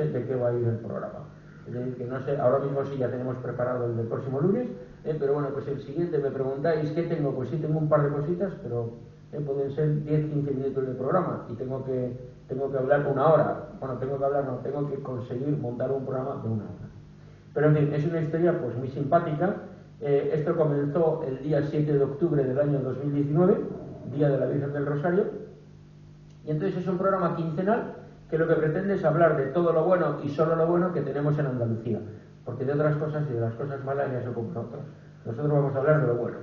de qué va a ir el programa. Es decir, que no sé, ahora mismo sí ya tenemos preparado el del próximo lunes, pero bueno, pues el siguiente me preguntáis ¿qué tengo? Pues sí tengo un par de cositas, pero pueden ser 10-15 minutos de programa, y tengo que hablar 1 hora. Bueno, tengo que conseguir montar un programa de 1 hora. Pero en fin, es una historia pues muy simpática. Esto comenzó el día 7 de octubre del año 2019, Día de la Virgen del Rosario, y entonces es un programa quincenal que lo que pretende es hablar de todo lo bueno y solo lo bueno que tenemos en Andalucía, porque de otras cosas y de las cosas malas ya se ocupan otros. Nosotros vamos a hablar de lo bueno.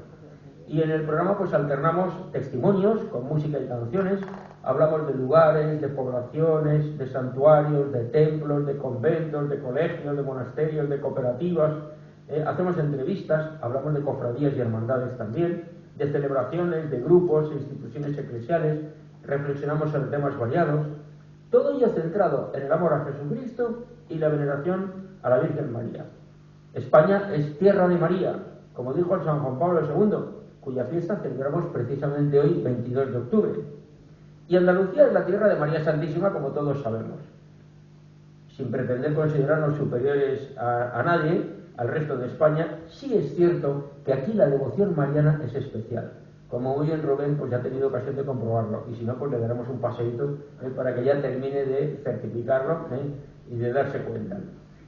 Y en el programa pues alternamos testimonios con música y canciones, hablamos de lugares, de poblaciones, de santuarios, de templos, de conventos, de colegios, de monasterios, de cooperativas, hacemos entrevistas, hablamos de cofradías y hermandades también, de celebraciones, de grupos e instituciones eclesiales, reflexionamos sobre temas variados, todo ello centrado en el amor a Jesucristo y la veneración a la Virgen María. España es tierra de María, como dijo el San Juan Pablo II, cuya fiesta celebramos precisamente hoy, 22 de octubre. Y Andalucía es la tierra de María Santísima, como todos sabemos. Sin pretender considerarnos superiores a nadie, al resto de España, sí es cierto que aquí la devoción mariana es especial. Como muy bien Rubén pues ya ha tenido ocasión de comprobarlo, y si no pues le daremos un paseíto para que ya termine de certificarlo y de darse cuenta.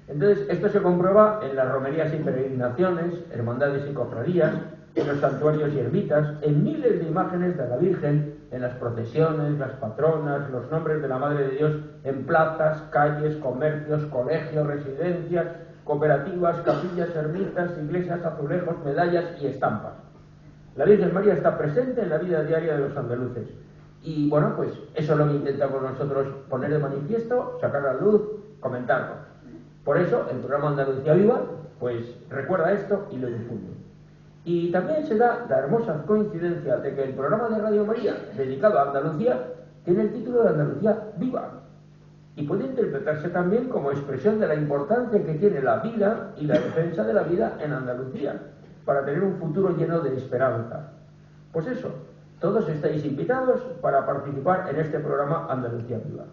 Entonces esto se comprueba en las romerías y peregrinaciones, hermandades y cofradías, en los santuarios y ermitas, en miles de imágenes de la Virgen, en las procesiones, las patronas, los nombres de la Madre de Dios en plazas, calles, comercios, colegios, residencias, cooperativas, capillas, ermitas, iglesias, azulejos, medallas y estampas. La Virgen María está presente en la vida diaria de los andaluces. Y bueno, pues eso es lo que intentamos nosotros poner de manifiesto, sacar a la luz, comentarlo. Por eso el programa Andalucía Viva pues recuerda esto y lo difunde. Y también se da la hermosa coincidencia de que el programa de Radio María dedicado a Andalucía tiene el título de Andalucía Viva y puede interpretarse también como expresión de la importancia que tiene la vida y la defensa de la vida en Andalucía para tener un futuro lleno de esperanza. Pues eso, todos estáis invitados para participar en este programa Andalucía Viva.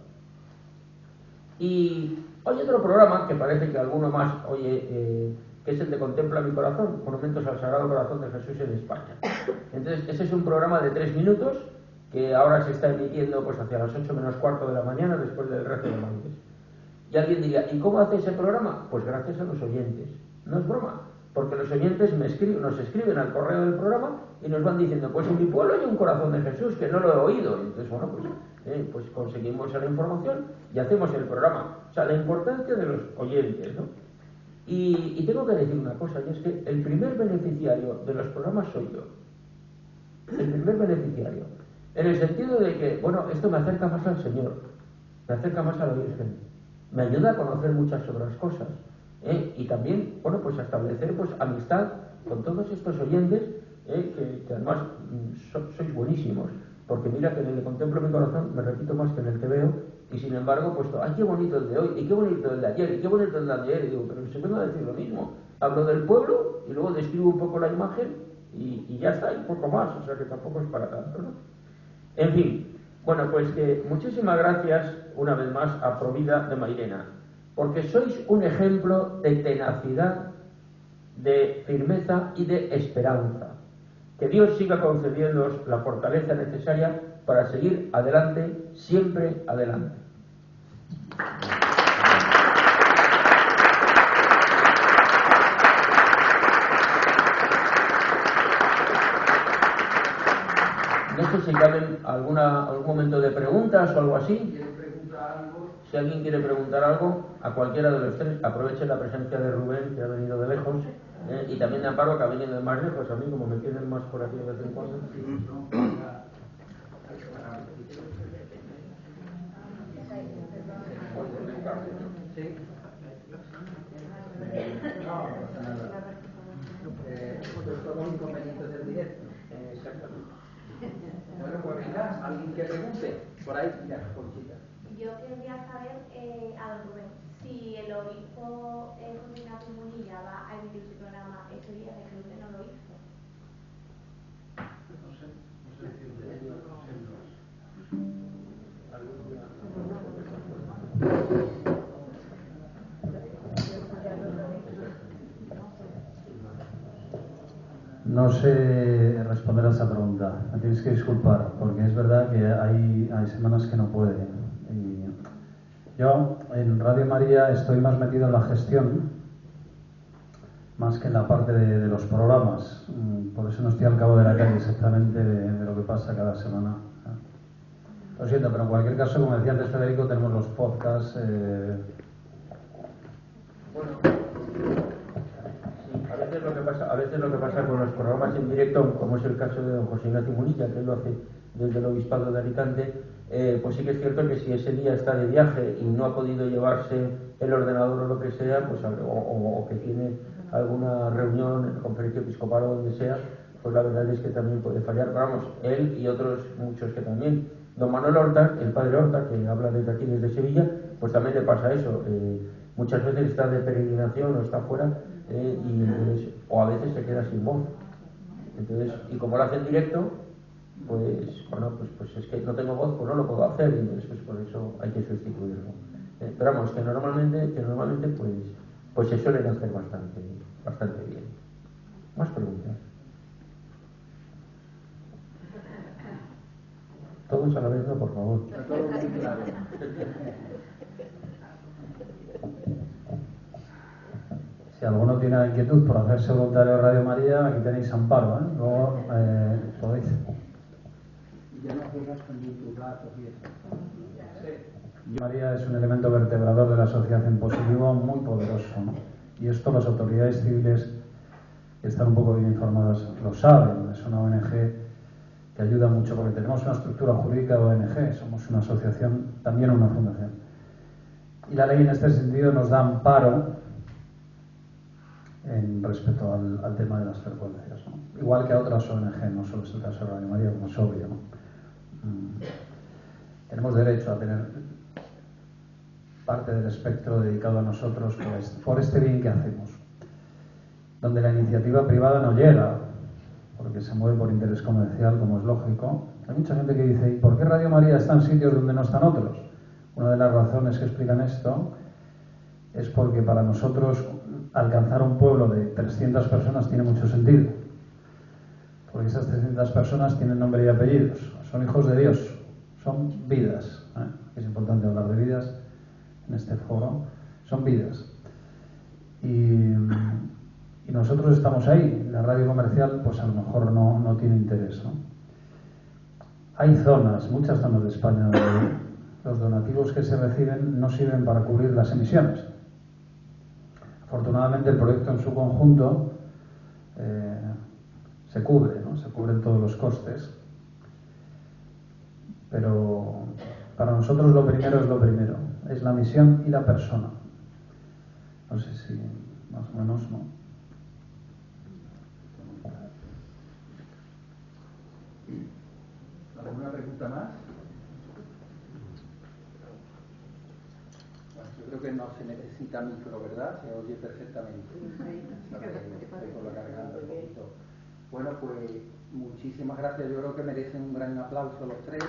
Y hay otro programa que parece que alguno más oye, que es el de Contempla mi corazón, Monumentos al Sagrado Corazón de Jesús en España. Entonces, ese es un programa de 3 minutos que ahora se está emitiendo pues hacia las 8 menos cuarto de la mañana después del rezo de laudes. Y alguien diría, ¿y cómo hace ese programa? Pues gracias a los oyentes. No es broma, porque los oyentes nos escriben al correo del programa y nos van diciendo, pues en mi pueblo hay un corazón de Jesús que no lo he oído. Entonces, bueno, pues conseguimos la información y hacemos el programa. O sea, la importancia de los oyentes, ¿no? Y tengo que decir una cosa, y es que el primer beneficiario de los programas soy yo. El primer beneficiario. En el sentido de que, bueno, esto me acerca más al Señor, me acerca más a la Virgen, me ayuda a conocer muchas otras cosas, y también, bueno, pues a establecer pues amistad con todos estos oyentes, que además sois buenísimos, porque mira que en el de Contemplo mi corazón me repito más que en el que veo, y sin embargo, pues, ¡ay, qué bonito el de hoy! Y qué bonito el de ayer, y qué bonito el de ayer. Y digo, pero se vengo a decir lo mismo. Hablo del pueblo y luego describo un poco la imagen y ya está, y poco más. O sea que tampoco es para tanto, ¿no? En fin, bueno, pues que muchísimas gracias una vez más a Provida de Mairena, porque sois un ejemplo de tenacidad, de firmeza y de esperanza. Que Dios siga concediéndoos la fortaleza necesaria para seguir adelante, siempre adelante. No sé si caben algún momento de preguntas o algo así. Si alguien quiere preguntar algo, a cualquiera de los tres, aprovechen la presencia de Rubén, que ha venido de lejos, y también de Amparo, que ha venido de más lejos. A mí, como me tienen más por aquí de vez en cuando. Sí. Son los inconvenientes del directo. Exactamente. Bueno, pues venga, alguien que pregunte. Por ahí, mira, Conchita. Yo quería saber, a don Rubén, si el obispo José Ignacio Munilla va a emitir su programa este día, de que usted no lo hizo. No sé decirle. No sé responder a esa pregunta. Me tienes que disculpar, porque es verdad que hay semanas que no puede. Y yo en Radio María estoy más metido en la gestión, más que en la parte de los programas. Por eso no estoy al cabo de la calle exactamente de lo que pasa cada semana. Lo siento, pero en cualquier caso, como decía antes Federico, tenemos los podcasts. Bueno, sí, a veces lo que pasa con los programas en directo, como es el caso de don José Ignacio Munilla, que él lo hace desde el Obispado de Alicante, pues sí que es cierto que si ese día está de viaje y no ha podido llevarse el ordenador o lo que sea, pues o que tiene alguna reunión en conferencia episcopal o donde sea, pues la verdad es que también puede fallar. Pero vamos, él y otros muchos que también. Don Manuel Horta, el padre Horta, que habla desde aquí, desde Sevilla, pues también le pasa eso. Muchas veces está de peregrinación o está fuera, o a veces se queda sin voz. Entonces, y como lo hace en directo, pues bueno, pues es que no tengo voz, pues no lo puedo hacer, y entonces pues por eso hay que sustituirlo. Pero vamos, que normalmente pues se suelen hacer bastante bien. ¿Más preguntas? Todos a la vez, no, por favor. Si alguno tiene inquietud por hacerse voluntario de Radio María, aquí tenéis Amparo, ¿eh? Luego podéis. Ya no. quejas con tus datos y eso. María es un elemento vertebrador de la sociedad en positivo muy poderoso, ¿no? Y esto las autoridades civiles que están un poco bien informadas lo saben. Es una ONG que ayuda mucho porque tenemos una estructura jurídica de ONG, somos una asociación, también una fundación. Y la ley en este sentido nos da amparo en respecto al tema de las frecuencias, ¿no? Igual que a otras ONG, no solo es el caso de Radio María, como es obvio, ¿no? Tenemos derecho a tener parte del espectro dedicado a nosotros por este bien que hacemos, donde la iniciativa privada no llega, porque se mueve por interés comercial, como es lógico. Hay mucha gente que dice, ¿y por qué Radio María está en sitios donde no están otros? Una de las razones que explican esto es porque para nosotros alcanzar un pueblo de 300 personas tiene mucho sentido, porque esas 300 personas tienen nombre y apellidos, son hijos de Dios, son vidas, ¿eh? Es importante hablar de vidas en este foro, son vidas. Y nosotros estamos ahí. La radio comercial pues a lo mejor no tiene interés, ¿no? Hay zonas, muchas zonas de España donde los donativos que se reciben no sirven para cubrir las emisiones. Afortunadamente el proyecto en su conjunto se cubre, ¿no? Se cubren todos los costes, pero para nosotros lo primero es lo primero, es la misión y la persona. No sé si más o menos, ¿no? ¿Alguna pregunta más? Bueno, yo creo que no se necesita micro, ¿verdad? Se oye perfectamente. Estoy con la garganta un poquito. Bueno, pues muchísimas gracias. Yo creo que merecen un gran aplauso los tres.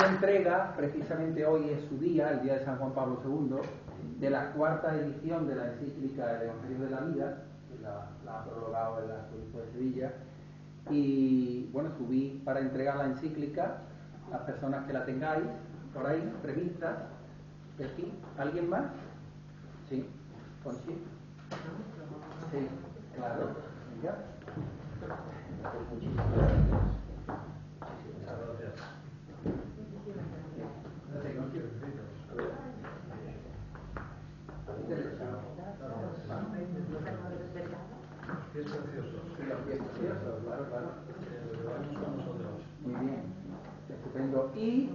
Entrega, precisamente hoy es su día, el día de San Juan Pablo II, de la cuarta edición de la encíclica del Evangelio de la Vida, que la ha prologado el Arzobispo de Sevilla, y bueno, subí para entregar la encíclica, las personas que la tengáis por ahí, previstas, de aquí, ¿alguien más? Sí, Conchi. Sí, claro, venga. Muchísimas gracias. Es precioso. Claro. Muy bien, estupendo. Y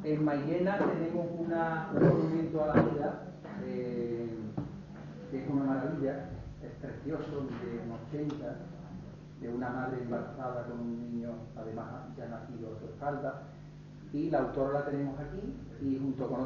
en Mairena tenemos un monumento a la vida, que es una maravilla, es precioso, de unos 80, de una madre embarazada con un niño, además ya nacido a su espalda, y la autora la tenemos aquí, y junto con